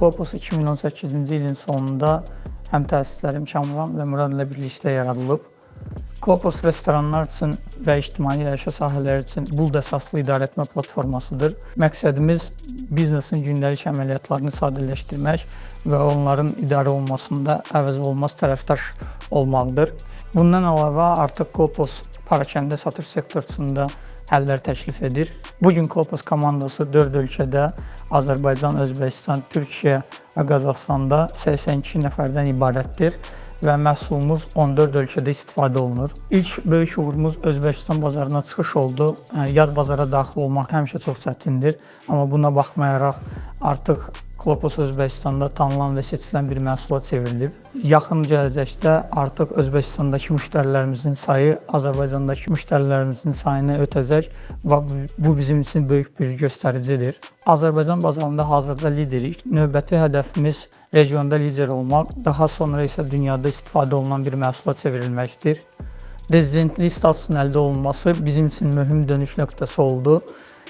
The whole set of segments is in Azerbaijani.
Qlopos 2018-ci ilin sonunda həm təsislərim Kamran və Murad ilə birlikdə yaradılıb. Qlopos restoranlar üçün və ictimai əşya sahələri üçün bulud əsaslı idarəetmə platformasıdır. Məqsədimiz biznesin gündəlik əməliyyatlarını sadələşdirmək və onların idarə olunmasında əvəzolunmaz tərəfdaş olmaqdır. Bundan əlavə artıq Qlopos parakəndə satış sektorunda həllər təklif edir. Bugün Qlopos komandası 4 ölkədə Azərbaycan, Özbəkistan, Türkiyə və Qazaxıstanda 82 nəfərdən ibarətdir və məhsulumuz 14 ölkədə istifadə olunur. İlk böyük uğurumuz Özbəkistan bazarına çıxış oldu. Yad bazara daxil olmaq həmişə çox çətindir, amma buna baxmayaraq artıq Qlopos Özbəkistanda tanınan və seçilən bir məhsula çevrilib. Yaxın gələcəkdə artıq Özbəkistandakı müştərilərimizin sayı Azərbaycandakı müştərilərimizin sayını ötəcək və bu bizim üçün böyük bir göstəricidir. Azərbaycan bazarında hazırda liderik. Növbəti hədəfimiz regionda lider olmaq, daha sonra isə dünyada istifadə olunan bir məhsula çevrilməkdir. Rezidentlik statusunun əldə olunması bizim üçün mühüm dönüş nöqtəsi oldu.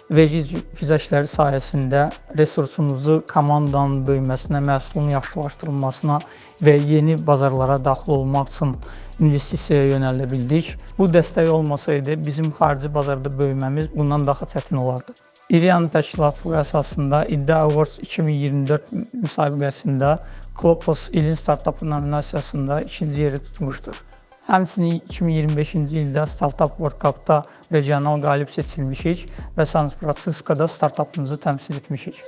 Vergi güzəştləri sayəsində resursumuzu komandanın böyüməsinə, məhsulun yaxşılaşdırılmasına və yeni bazarlara daxil olmaq üçün investisiyaya yönəldə bildik. Bu dəstək olmasaydı bizim xarici bazarda böyüməmiz bundan daha çətin olardı. İRIA'nın təşkilatlığı əsasında İddia Awards 2024 müsabiqəsində Qlopos ilin startapı nominasiyasında ikinci yeri tutmuşdur. Həmçinin 2025-ci ildə Startup World Cup-da regional qalib seçilmişik və San Fransisko'da startapımızı təmsil etmişik.